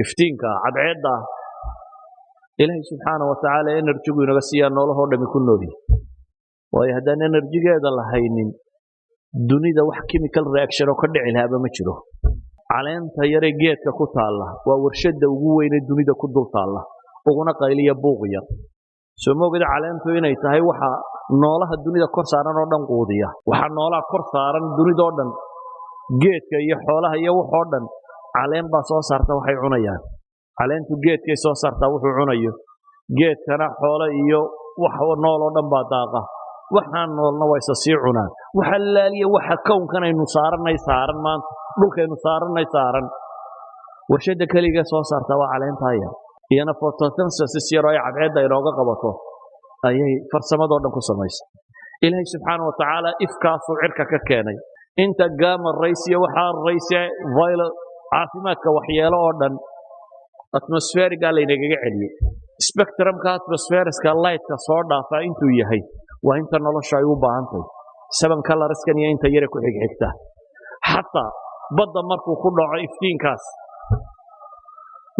iftiinka cadceedda ilaahay subxaanahu wa tacaala enerjigu inaga siiyaa noolahoo dhami ku nooli waayo haddaan enerjigeeda lahaynin dunida wax chemical reaction oo ka dhici lahaaba ma jiro caleenta yare geedka ku taalla waa warshada ugu weyn ee dunida ku dul taalla uguna qayliya buuq yar soo moogida caleentu inay tahay waxa noolaha dunida kor saaran oo dhan quudiya waxa noolaha kor saaran dunida oo dhan geedka iyo xoolaha iyo wax oo dhan caleen baa soo saarta waxay cunayaan caleentu geedkay soo saartaa wuxuu cunayo geedkana xoolo iyo wax nool oo dhan baa daaqa waxaan noolna way sii cunaan waxa laaliya waxa kownkan aynu saaranay saaran maanta dhulkaynu saaranay saaran warshada kaliya soo saarta waa caleentaya iyana photosynthesis yar oo ay cadceedda inooga qabato ayay farsamadoo dhan ku samaysaa ilaahay subxaanahu wa tacaala ifkaasuu cirka ka keenay inta gamma rays iyo waxaa rayse violet caafimaadka waxyeelo oo dhan atmospheriga laynagaga celiyey spectrumka atmospheriska lightka soo dhaafaa intuu yahay waa inta nolosha ay u baahantahay seven colorskan iyo inta yare ku xigxigta xataa badda markuu ku dhaco iftiinkaas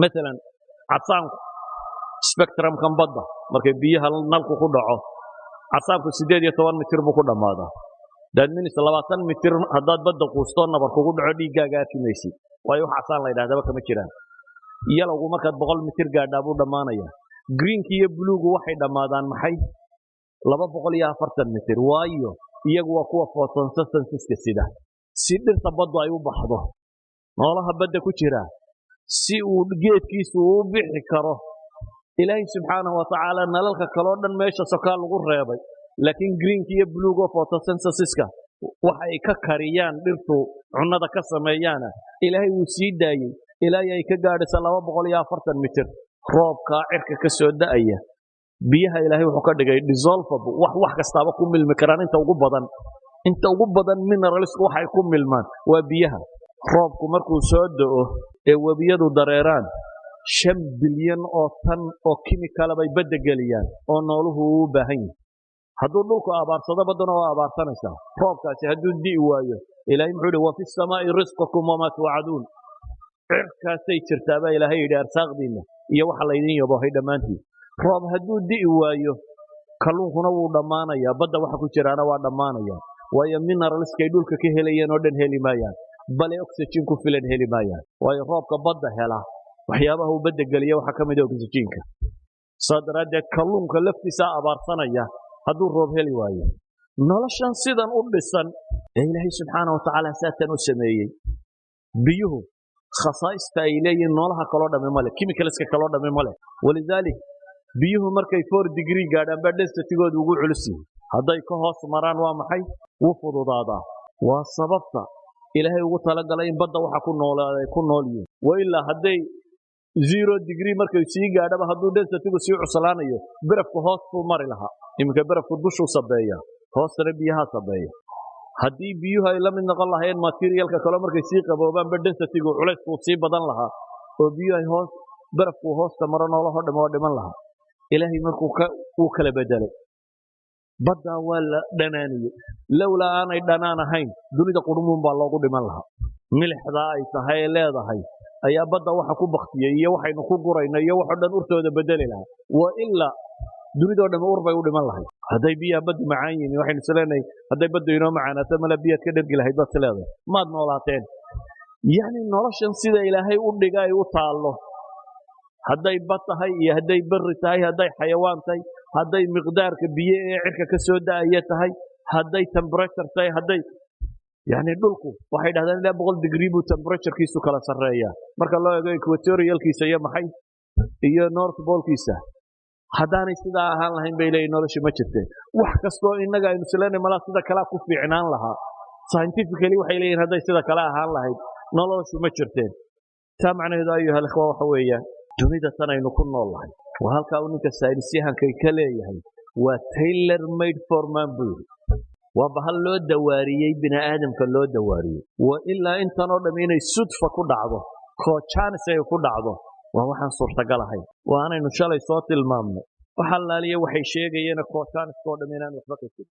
مثلا casaanku spectrumkan badda markay biyaha nalku ku dhaco casaanku 18 mitir buu ku dhamaadaa dad minis 20 mitir haddaad badda quusto nabar kugu dhaco dhiigaaga afimaysid waayo wax casaan la yiraahdo kama jiraan yalowgu markaad 100 mitir gaadhaa buu dhamaanaya greenki iyo bluegu waxay dhamaadaan maxay 240 mitir waayo iyagu waa kuwa photosynthesis sida si dhirta baddu ay u baxdo noolaha badda ku jira si uu geedkiisu u bixi karo ilaahay subxaanahu wa tacaala nalalka kale oo dhan meesha sokaa lagu reebay laakiin greenka iyo bluega photosynthesiska waxa ay ka kariyaan dhirtu cunnada ka sameeyaana ilaahay wuu sii daayey ilaahay ay ka gaadhaysa 240 mitir roobka cirka ka soo da'aya biyaha ilaahay wuxuu ka dhigay dissolvable wax kastaaba ku milmi karaan inta ugu badan minerals waxay ku milmaan waa biyaha roobku markuu soo da'o ee wabiyadu dareeraan 5 bilyan oo tan oo chemical bay badda geliyaan oo nooluhu u baahan yahay hadduu dhulku abaarsado baddana waa abaarsanaysaa roobkaasi hadduu di'i waayo ilaahay muxuu yidhi wa fi samaa'i rizqukum wamaa tuucaduun cirkaasay jirtaaba ilaahay yidhi arsaaqdiinna iyo waxa laydin yabohay dhammaantiin roob hadduu di'i waayo kalluunkuna wuu dhammaanayaa badda waxa ku jiraana waa dhammaanaya waayo mineralskay dhulka ka helayeen oo dhan heli maayaan bale oxygen ku filan heli maayaan waayo roobka badda hela waxyaabaha uu badda geliya waxa ka mid ah oxygenka sadaradeed kalluunka laftiisa abaarsanaya hadduu roob heli waayo noloshan sidan u dhisan ee ilaahay subxaanahu wa tacaala saatan u sameeyey biyuhu khasaa'ista ay leeyihiin noolaha kaloo dhamme male chemicalska kaloo dhamme male walidaalik biyuhu markay 4 degree gaadhaan baa densitigoodu ugu culus yahay hadday ka hoos maraan waa maxay wuu fududaadaa waa sababta ilaahay ugu talagalay in badda waxa ku noolaaday ku nool yihiin waa ilaa hadday 0 degree markay sii gaadhaba hadduu densitigu sii cuslaanayo barafku hoos buu mari lahaa iminka barafku dushuu sabeeya hoostana biyaha sabeeya haddii biyuhu ay la mid noqon lahayn materialka kale markay sii qaboobaan ba densitigu culaysku sii badan lahaa oo biyuhu ay hoos barafku hoosta maro noolaha dhamo dhiman lahaa ilaahay markuu uu kala bedelay badda waa la dhanaaniyey lawlaa aanay dhanaan ahayn dunida qurmuun baa loogu dhiman lahaa milixda ay tahay leedahay ayaa badda waxa ku baktiyay iyo waxaynu ku gurayno iyo wax dhan urtooda bedeli lahaa waa illa dunidoo dhan ur bay u dhiman lahayd hadday biyaha baddu macaan yihiin waxaynu isleeyahay hadday baddu inoo macaanaato mala biyaad ka dhergi lahayd baad leedahay maad noolaateen yani noloshan sida ilaahay u dhigay u taallo hadday bad tahay iyo hadday barri tahay hadday xayawaan tahay hadday miqdaarka biyo ee cirka ka soo da'aya tahay hadday temperature tahay hadday yani dhulku waxay dhahdaan ilaa 100 degree buu temperaturekiisu kala sarreeyaa marka loo eego equatorialkiisa iyo maxay iyo north polekiisa haddaanay sidaa ahaan lahayn bay leeyihin nolosha ma jirteen wax kastoo innaga aynu isleenay malaa sida kale ku fiicnaan lahaa scientifically waxay leeyihin hadday sida kale ahaan lahayd noloshu ma jirteen taa macnaheedu ayuha alikhwa waxa weeyaan dunida tan aynu ku nool lahay waa halkaa uu ninka saynisyahankay ka leeyahay waa tailor made for man buu waa bahal loo dawaariyey bini aadamka loo dawaariyey waa ilaa intan oo dham inay sudfa ku dhacdo koochaanis ay ku dhacdo waa waxaan suurtagal ahayn waa aanaynu shalay soo tilmaamnay waxa laaliye waxay sheegayeen koochaanis oo dham inaan waxba ka jirin